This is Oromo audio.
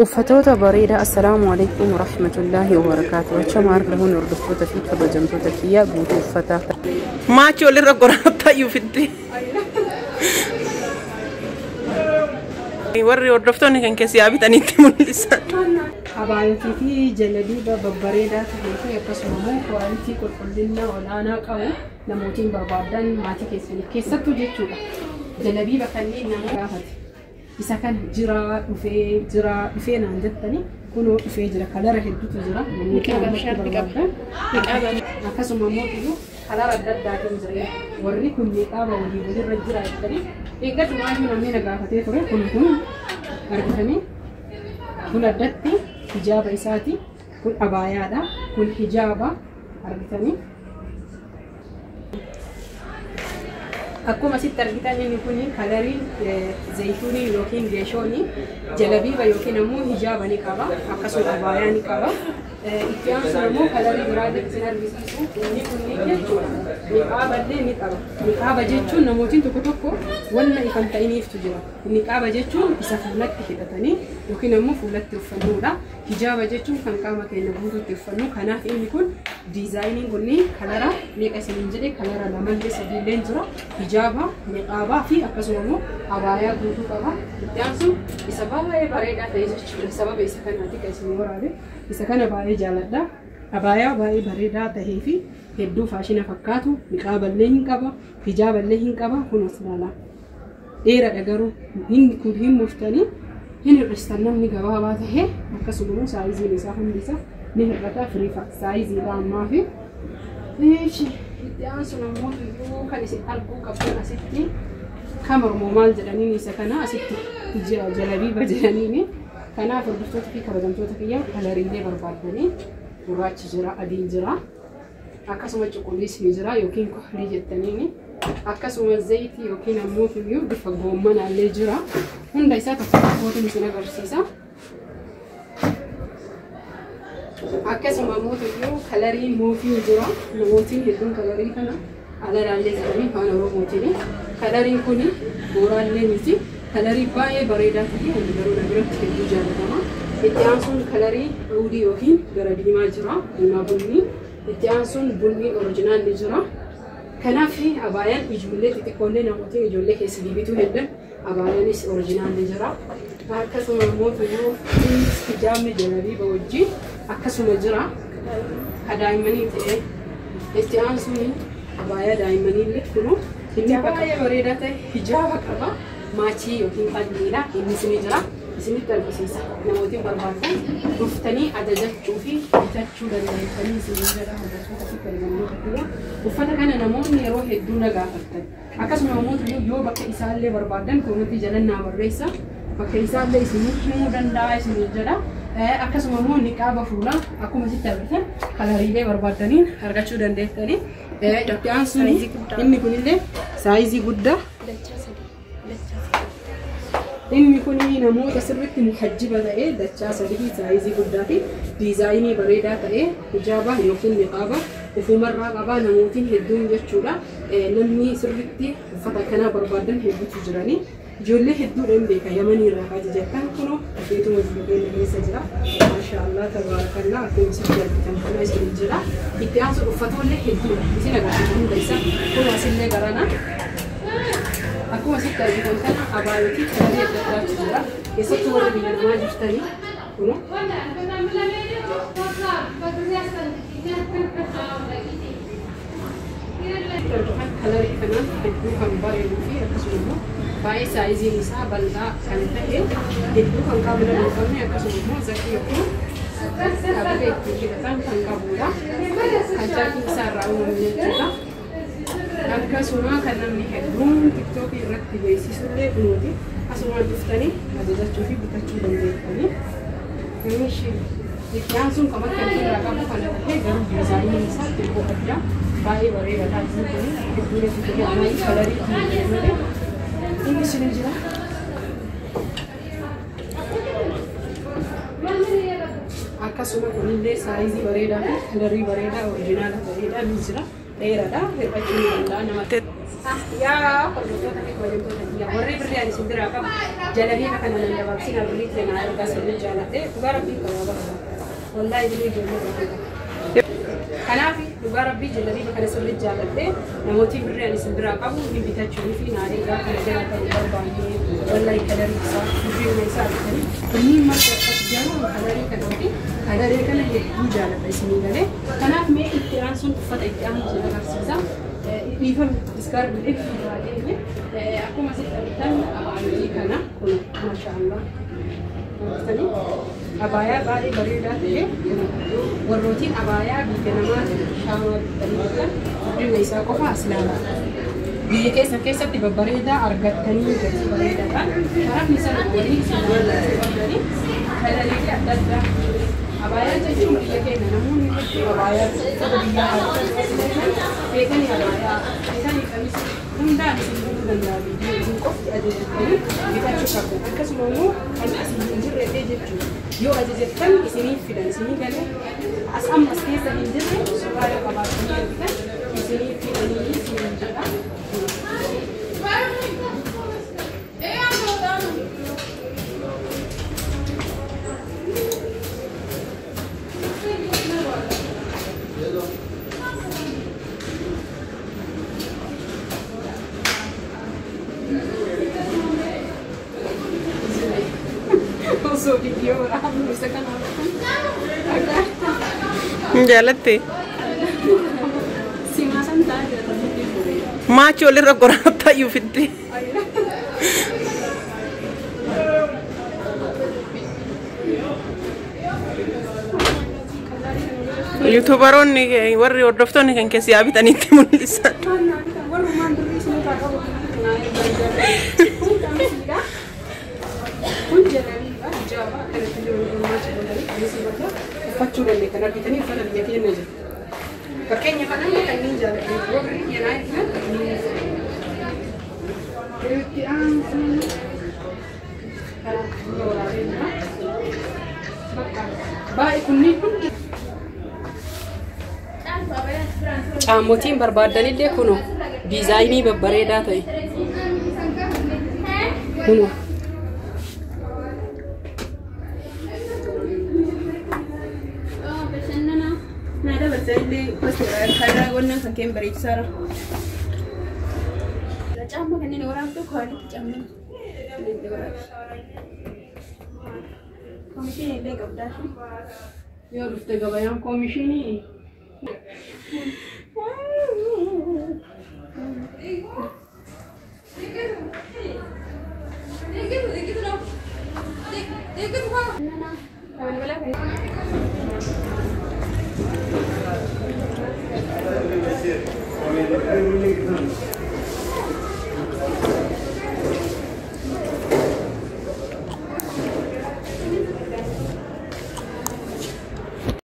Uffatoota bareedaa assalaamu alaykum warahmatullahi wabarakatuh. Wacha maar lahun hordoftoota fi kabajamtoota kiyyaa guutuu uffataa. Maachi walirra qoraattaa iyyuu fidde. Warri hordoftoonni kan keessi yaabitaniitti mul'isan. Habaayotii fi jalabiiba babbareedaa ta'ee fi akkasuma immoo kwaaalitii qulqullina olaanaa qabu namootiin barbaadan maatii keessattuu jechuudha. Jalabiiba kanneen nama gaafate. Isa kan jira dhufee naan jettanii kunoo dhufee jira kalara hedduutu jira akkasuma immoo kalara adda addaatiin jira warri kun meeqaaba walirra jira jettanii eeggatuma namni na gaafatee ture kun argitanii kun addatti hijaaba isaati kun abaayaadha kun hijaaba argitanii akkuma sitti argitan inni kun kalariin zayituunii yookiin geeshoonii jalabiiba yookiin ammoo hijaaba ni qaba akkasuma abaayaa ni qaba itti aansuun ammoo kalarii biraa isin argisiisu inni kun jechuudha niqaaballee ni qaba niqaaba jechuun namootiin tokko wanna ifan ta'iniiftu jira niqaaba jechuun isa fuulatti hidhatanii yookiin ammoo fuulatti uffannuudha hijaaba jechuun kan qaama keenya guutuutti uffannu kanaaf inni kun diizaayiniin kunni kalara meeqa isiniin jedhe kalara lamallee sadiillee jira hijaaba niqaabaa fi akkasuma immoo abaayaa guutuu qaba itti aansuun isa baay'ee bareedaa ta'e jechuudha sababa isa kanaati kan isin waraabe isa kana baay'ee jaaladha abaayaa baay'ee bareedaa ta'ee fi hedduu faashina fakkaatu niqaaballee hin qaba hijaaballee hin qaba kun oslaala dheeradha garuu hin muftanii hin hir'istan namni gabaabaa ta'ee akkasuma immoo saayiziin isaa hundi isaa ni hir'ata firii saayiziidha ammaa fi itti aansuun ammoo iyyuu kan isin arguu qabdan asitti kamarmoo maal jedhaniin isa kana asitti jalabiiba jedhaniini kanaaf hordoftoota fi kabajamtoota kiyyaa kalariilee barbaadanii gurraachi jira adiin jira akkasuma cuquliisni jira yookiin kohlii jettaniini akkasuma zayitii yookiin ammoo iyyuu bifa goommanaallee jira hunda isaa tokkoon isin agarsiisa akkasuma ammoo iyyuu kalariin mootiin jira namootiin hedduun kalarii kana alalaallee jedhanii afaan oromootiin kalariin kun booraallee miti kalarii baay'ee bareedaa ta'e kan garuu biratti hedduu jaallatama itti aansuun kalarii uudii yookiin gara diimaa jira diimaa bunni itti aansuun bunni orijinaalli jira kanaaf abaayaan ijoollee xixiqqoollee namootiin ijoollee keessa dibituu heddan abaayaanis orijinaalli jira akkasuma immoo iyyuu hijaabni jalabiiba wajjin akkasuma jira daa'immanii ta'e itti aansuun abaayaa daa'immaniillee kunuu inni baay'ee bareedaa ta'e hijaaba qaba maachii yookiin qalbiidha innis ni jira isinitti argisiisa namootiin barbaadan dhuftanii ajajachuu fi bitachuu dandeessanii isin jedha hordoftoota fi kabajamtoota kiyyaa uffata kana namoonni yeroo hedduu na gaafattan akkasuma namoota yoo bakka isaallee barbaadan kunuutti jalannaa barreessa bakka isaallee isinii himuu danda'a isin jedha akkasuma immoo niqaaba fuulaa akkuma sitti argitan kalariilee barbaadaniin argachuu dandeessanii itti aansuun inni kunillee saayizii guddaa inni kun namoota sirriitti muhajjiba ta'ee dachaa sadii saayizii guddaa fi diizaayinii bareedaa ta'ee hijaaba yookiin niqaaba ufumarraa qabaa namootiin hedduun jechuudha namni sirriitti uffata kanaa barbaadan hedduutu jiranii ijoollee hedduudhaan beeka yamanii irraa kaati jettan kunoo beetuma ijoollee keessa jira maashaallah tabaarakallaa akkuma sitti argitan kana isin jira itti aansu uffatoollee hedduudha isin agarsiisu hunda isaa kunoo asillee garana akkuma sitti argitan kana abaayotii kalarii adda addaatu jira keessattuu warri biyya namaa jirtanii kunoo kalarii kanaan hedduu kan bareeduu fi akkasuma immoo baay'ee saayiziin isaa bal'aa kan ta'e hedduu kan qabu hin qabne akkasuma immoo zakii yookiin qabee ittiin hidhatan kan qabudha kan caatiin isaa irraa uumame jechuudha akkasuma kan namni hedduun tiktookii irratti beeksisullee kunuuti asuma dhuftanii ajajachuu fi bitachuu dandeessanii oomishi itti aansuun kan akka irraa qabu kan ta'e garuu diizaayiniin isaa xiqqoo addaa baay'ee bareedaadha isin kun hedduun itti jedhamanii kalarii malee ini sini jira akkasuma kunillee saayizii bareedaa fi kalarii bareedaa orijinaala ta'edha ni jira dheeraadha. Hir'achuu ni danda'a namatti. Yaa hordoftoota fi kabajamtoota warri birrii ani isin biraa qabu jalabii kana nan dabarsina birrii keenyaa ergaa sirrii jaaladhe dhugaa rabbii qabaa barbaada. Wallaahi birrii ijoollee barbaada. Kanaaf dhugaa rabbii jalabii kana sirrii jaaladhe namooti birrii ani isin biraa qabu ni bitachuu fi naa eegaa kana jala ta'uu barbaadee wallaahi kalarii isaa birrii isaa bitanii kunniin marga akkas jedhamu kalarii kanaa fi kalarii kana hedduu jaaladha isinii galee. Kanaaf mee itti aansuun uffata itti aansuun agarsiisa. Even discard the aku masih terlihat abaya karena masya Allah. Tadi abaya bari berbeda deh. Warrotin abaya bikin nama sama terlihat. Ini bisa kau hasilnya. Bila kisah tiba berbeda argat kani jadi berbeda kan. Karena misalnya ini sudah dari ada lagi ada abaya jadi cuma dia namun abaya sebenarnya Pekan ya abaya, pekan kami undang sebelum dan video kok ada jadi kita cukup. Mereka semua kan asal injil rete jadi. Yo aja jadi kan di sini filan sini kan asam meski seinjil supaya kabar ini kan di sini filan ini sini juga. So video orang misalkan agak Jalate. Si masan tadi tapi Macho le ragorata yu fitti. YouTuberoonni warri hordoftoonni kan keessi abitanitti mul'isan. Faccio delle canali di fare le chiene. Perché ne fanno anche il ninja, vorrei dire Caamotiin barbaadanillee kuno diizaayinii babbareedaa ta'e. Kuno. Nada berarti pasti karena guna saking berisar. Cama kan ini orang tuh kalau cama. Komisi ini gabdas. Yo udah gabayang komisi ini.